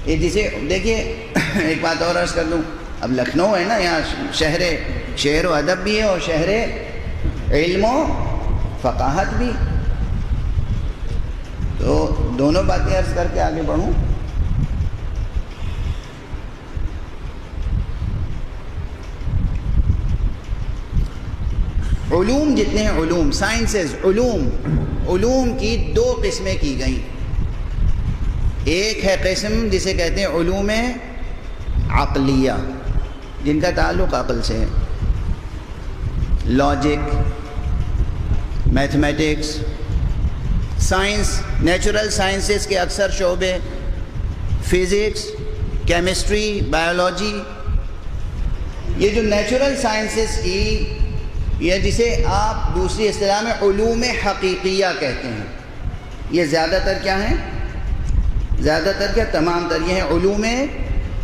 یہ جسے دیکھیے ایک بات اور عرض کر دوں، اب لکھنؤ ہے نا، یہاں شہر و ادب بھی ہے اور شہر علم و فقاہت بھی، تو دونوں باتیں عرض کر کے آگے بڑھوں۔ علوم جتنے ہیں، علوم سائنسز، علوم کی دو قسمیں کی گئیں۔ ایک ہے قسم جسے کہتے ہیں علوم عقلیہ، جن کا تعلق عقل سے ہے، logic, mathematics, science, natural sciences کے اکثر شعبے، فزکس، کیمسٹری، بایولوجی، یہ جو نیچرل سائنسز کی، یہ جسے آپ دوسری اصطلاح میں علوم حقیقیہ کہتے ہیں، یہ زیادہ تر کیا ہیں؟ زیادہ تر کیا؟ تمام تر یہ ہیں علوم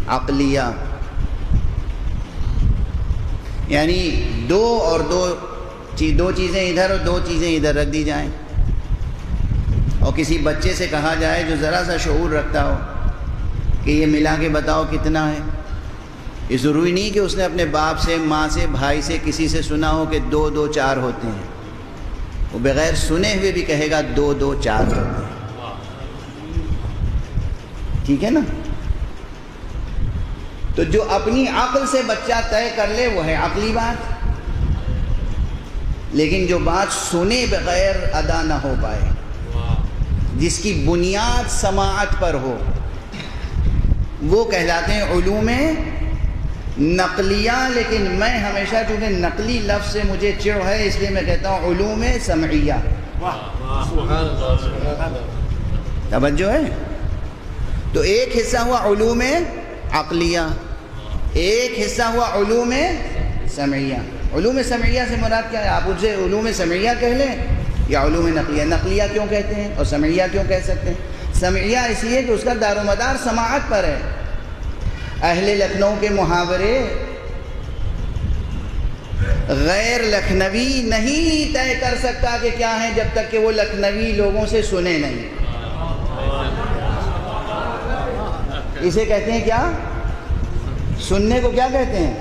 عقلیہ، یعنی دو چیزیں ادھر اور دو چیزیں ادھر رکھ دی جائیں، اور کسی بچے سے کہا جائے جو ذرا سا شعور رکھتا ہو کہ یہ ملا کے بتاؤ کتنا ہے، یہ ضروری نہیں کہ اس نے اپنے باپ سے، ماں سے، بھائی سے، کسی سے سنا ہو کہ 2 2 4 ہوتے ہیں، وہ بغیر سنے ہوئے بھی کہے گا 2 2 4 ہوتے ہیں، ٹھیک ہے نا؟ تو جو اپنی عقل سے بچہ طے کر لے وہ ہے عقلی بات، لیکن جو بات سنے بغیر ادا نہ ہو پائے، جس کی بنیاد سماعت پر ہو، وہ کہلاتے ہیں علوم نقلیہ۔ لیکن میں ہمیشہ چونکہ نقلی لفظ سے مجھے چڑ ہے، اس لیے میں کہتا ہوں علوم سمعیہ۔ توجہ ہے؟ تو ایک حصہ ہوا علوم عقلیہ، ایک حصہ ہوا علوم سمعیہ۔ علوم سمعیہ سے مراد کیا ہے؟ آپ اسے علوم سمعیہ کہہ لیں یا علوم نقلیہ۔ نقلیہ کیوں کہتے ہیں اور سمعیہ کیوں کہہ سکتے ہیں؟ سمعیہ اس لیے کہ اس کا دار و مدار سماعت پر ہے۔ اہل لکھنؤ کے محاورے غیر لکھنوی نہیں طے کر سکتا کہ کیا ہیں جب تک کہ وہ لکھنوی لوگوں سے سنے نہیں۔ اسے کہتے ہیں کیا؟ سننے کو کیا کہتے ہیں؟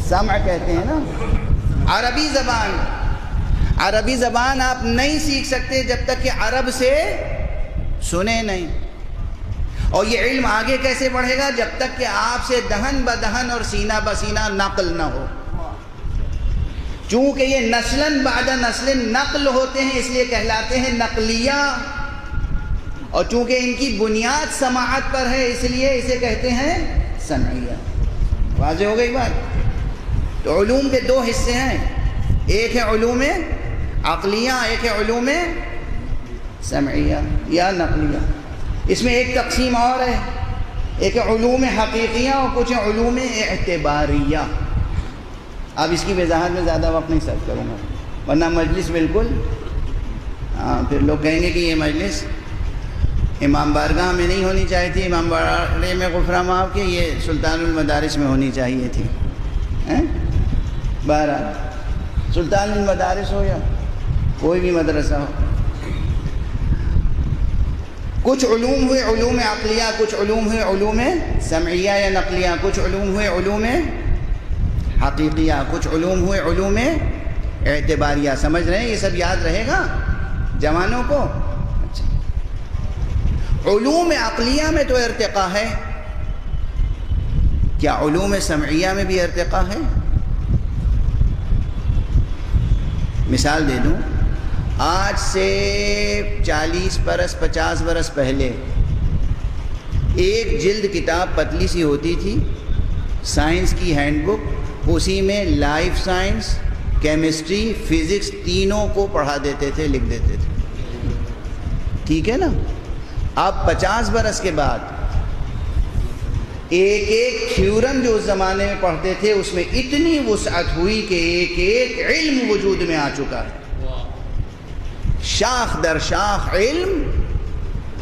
سمع کہتے ہیں نا۔ عربی زبان آپ نہیں سیکھ سکتے جب تک کہ عرب سے سنے نہیں، اور یہ علم آگے کیسے بڑھے گا؟ جب تک کہ آپ سے دہن بدہن اور سینہ بسینہ نقل نہ ہو۔ چونکہ یہ نسلاً بعد نسل نقل ہوتے ہیں، اس لیے کہلاتے ہیں نقلیہ، اور چونکہ ان کی بنیاد سماعت پر ہے، اس لیے اسے کہتے ہیں سمعیہ۔ واضح ہو گئی بات؟ تو علوم کے دو حصے ہیں، ایک ہے علوم عقلیہ، ایک ہے علوم سمعیہ یا نقلیہ۔ اس میں ایک تقسیم اور ہے، ایک ہے علوم حقیقیہ اور کچھ ہے علوم اعتباریہ۔ اب اس کی وضاحت میں زیادہ وقت نہیں صرف کروں گا، ورنہ مجلس بالکل پھر لوگ کہیں گے کہ یہ مجلس امام بارگاہ میں نہیں ہونی چاہیے تھی، امام بارگاہ میں غفران معاف کہ یہ سلطان المدارس میں ہونی چاہیے تھی۔ بہرحال سلطان المدارس ہو یا کوئی بھی مدرسہ ہو، کچھ علوم ہوئے علوم عقلیہ، کچھ علوم ہوئے علوم سمعیہ یا نقلیہ، کچھ علوم ہوئے علوم حقیقیہ، کچھ علوم ہوئے علوم اعتباریہ۔ سمجھ رہے ہیں؟ یہ سب یاد رہے گا جوانوں کو؟ علوم عقلیہ میں تو ارتقاء ہے، کیا علوم سمعیہ میں بھی ارتقاء ہے؟ مثال دے دوں، آج سے 40 برس 50 برس پہلے ایک جلد کتاب پتلی سی ہوتی تھی، سائنس کی ہینڈ بک، اسی میں لائف سائنس، کیمسٹری، فزکس تینوں کو پڑھا دیتے تھے، لکھ دیتے تھے، ٹھیک ہے نا؟ اب 50 برس کے بعد ایک ایک تھیورم جو اس زمانے میں پڑھتے تھے اس میں اتنی وسعت ہوئی کہ ایک ایک علم وجود میں آ چکا ہے، شاخ در شاخ علم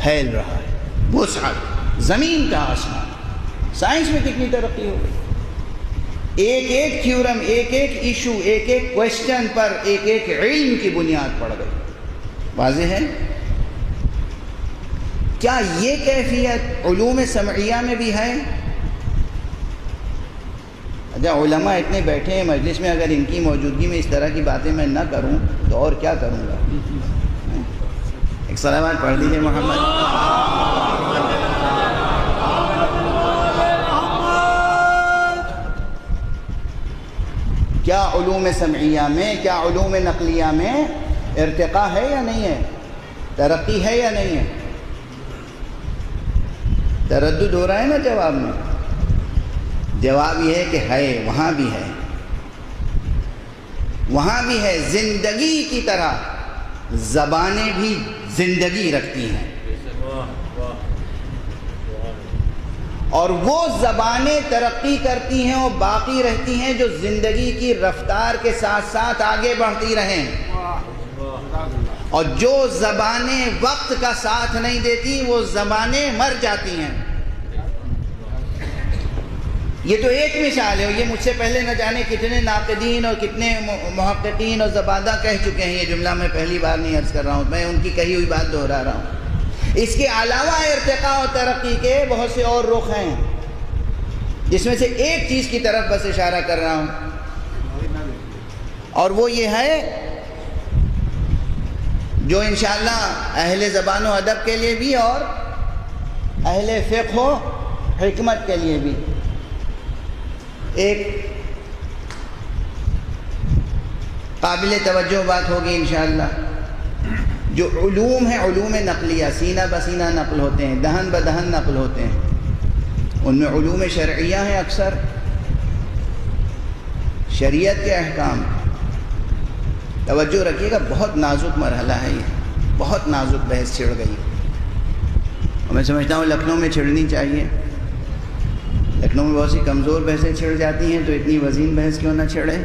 پھیل رہا ہے، وسعت زمین کا آسمان۔ سائنس میں کتنی ترقی ہو گئی، ایک ایک تھیورم، ایک ایک ایشو، ایک ایک کوشچن پر ایک ایک علم کی بنیاد پڑ گئی. واضح ہے؟ کیا یہ کیفیت علوم سمعیہ میں بھی ہے؟ اچھا علماء اتنے بیٹھے ہیں مجلس میں، اگر ان کی موجودگی میں اس طرح کی باتیں میں نہ کروں تو اور کیا کروں گا؟ ایک صلوات پڑھ دیجئے محمد. کیا علوم سمعیہ میں، کیا علوم نقلیہ میں ارتقاء ہے یا نہیں ہے؟ ترقی ہے یا نہیں ہے؟ تردد ہو رہا ہے نا جواب میں؟ جواب یہ ہے کہ ہے، وہاں بھی ہے، وہاں بھی ہے. زندگی کی طرح زبانیں بھی زندگی رکھتی ہیں، اور وہ زبانیں ترقی کرتی ہیں اور باقی رہتی ہیں جو زندگی کی رفتار کے ساتھ ساتھ آگے بڑھتی رہیں، اور جو زبانیں وقت کا ساتھ نہیں دیتی وہ زبانیں مر جاتی ہیں. یہ تو ایک مثال ہے، اور یہ مجھ سے پہلے نہ جانے کتنے ناقدین اور کتنے محققین اور زبادہ کہہ چکے ہیں. یہ جملہ میں پہلی بار نہیں عرض کر رہا ہوں، میں ان کی کہی ہوئی بات دہرا رہا ہوں. اس کے علاوہ ارتقاء اور ترقی کے بہت سے اور رخ ہیں، جس میں سے ایک چیز کی طرف بس اشارہ کر رہا ہوں، اور وہ یہ ہے جو انشاءاللہ اہل زبان و ادب کے لیے بھی اور اہل فقہ و حکمت کے لیے بھی ایک قابل توجہ بات ہوگی انشاءاللہ. جو علوم ہیں، علوم نقلیہ، سینہ بسینہ نقل ہوتے ہیں، دہن بدہن نقل ہوتے ہیں، ان میں علوم شرعیہ ہیں. اکثر شریعت کے احکام. توجہ رکھیے گا، بہت نازک مرحلہ ہے یہ، بہت نازک بحث چھڑ گئی، اور میں سمجھتا ہوں لکھنؤ میں چھڑنی چاہیے. لکھنؤ میں بہت سی کمزور بحثیں چھڑ جاتی ہیں، تو اتنی وزین بحث کیوں نہ چھڑے؟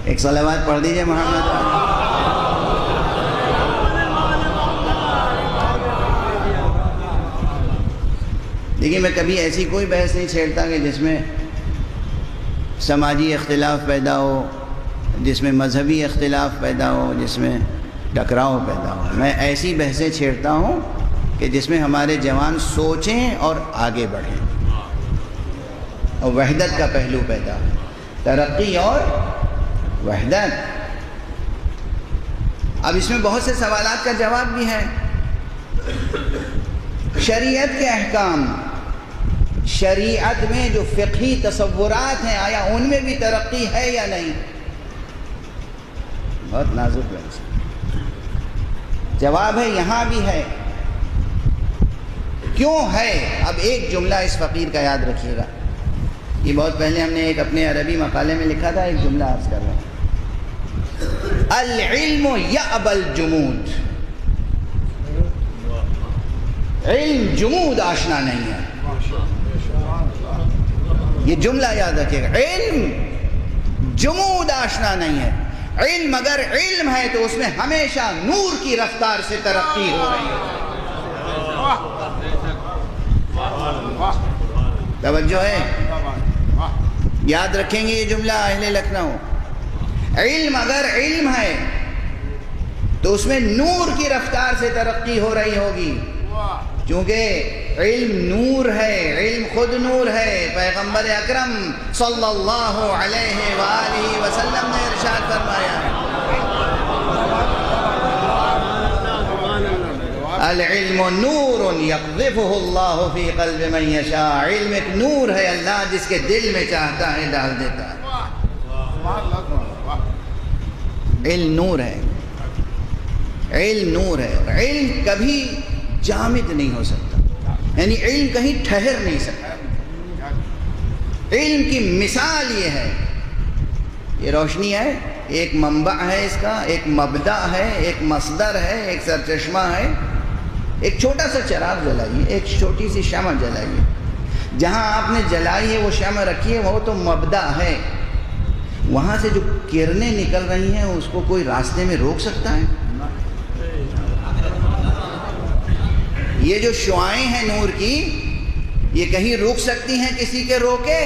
ایک صلوات پڑھ دیجئے محمد. دیکھیے میں کبھی ایسی کوئی بحث نہیں چھیڑتا کہ جس میں سماجی اختلاف پیدا ہو، جس میں مذہبی اختلاف پیدا ہو، جس میں ٹکراؤ پیدا ہو. میں ایسی بحثیں چھیڑتا ہوں کہ جس میں ہمارے جوان سوچیں اور آگے بڑھیں، اور وحدت کا پہلو پیدا ہو، ترقی اور وحدت. اب اس میں بہت سے سوالات کا جواب بھی ہے. شریعت کے احکام، شریعت میں جو فقہی تصورات ہیں، آیا ان میں بھی ترقی ہے یا نہیں؟ بہت نازک ہے. جواب ہے یہاں بھی ہے. کیوں ہے؟ اب ایک جملہ اس فقیر کا یاد رکھیے گا. یہ بہت پہلے ہم نے ایک اپنے عربی مقالے میں لکھا تھا، ایک جملہ عرض کر رہا ہوں. العلم یأبی الجمود. علم جمود آشنا نہیں ہے. یہ جملہ یاد رکھیے گا، علم جمود آشنا نہیں ہے. علم اگر علم ہے تو اس میں ہمیشہ نور کی رفتار سے ترقی ہو رہی ہے. توجہ ہے؟ یاد رکھیں گے یہ جملہ اہل لکھنؤ. علم اگر علم ہے تو اس میں نور کی رفتار سے ترقی ہو رہی ہوگی، کیونکہ علم نور ہے، علم خود نور ہے. پیغمبر اکرم صلی اللہ علیہ وآلہ وسلم نے ارشاد فرمایا ہے، العلم نور یقذفہ اللہ فی قلب من یشاء. علم ایک نور ہے، اللہ جس کے دل میں چاہتا ہے ڈال دیتا ہے. علم نور ہے، علم نور ہے. علم کبھی جامد نہیں ہو سکتا، یعنی علم کہیں ٹھہر نہیں سکتا. علم کی مثال یہ ہے، یہ روشنی ہے، ایک منبع ہے اس کا، ایک مبدأ ہے، ایک مصدر ہے، ایک سرچشمہ ہے. ایک چھوٹا سا چراغ جلائیے، ایک چھوٹی سی شمع جلائیے، جہاں آپ نے جلائی ہے وہ شمع رکھیے، وہ تو مبدأ ہے. وہاں سے جو کرنیں نکل رہی ہیں اس کو کوئی راستے میں روک سکتا ہے؟ یہ جو شعائیں ہیں نور کی، یہ کہیں رک سکتی ہیں کسی کے روکے؟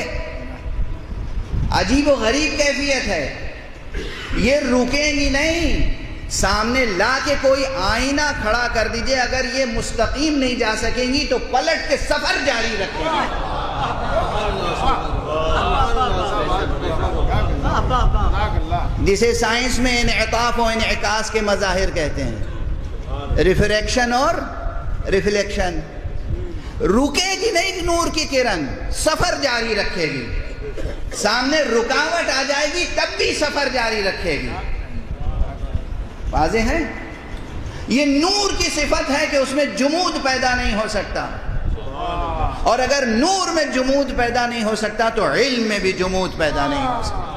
عجیب و غریب کیفیت ہے، یہ رکیں گی نہیں۔ سامنے لا کے کوئی آئینہ کھڑا کر دیجئے، اگر یہ مستقیم نہیں جا سکیں گی تو پلٹ کے سفر جاری رکھیں گی۔ جسے سائنس میں انعطاف و انعکاس کے مظاہر کہتے ہیں، ریفریکشن اور ریفلیکشن۔ رکے گی نہیں نور کی کرن، سفر جاری رکھے گی۔ سامنے رکاوٹ آ جائے گی تب بھی سفر جاری رکھے گی۔ واضح ہے؟ یہ نور کی صفت ہے کہ اس میں جمود پیدا نہیں ہو سکتا، اور اگر نور میں جمود پیدا نہیں ہو سکتا تو علم میں بھی جمود پیدا نہیں ہو سکتا۔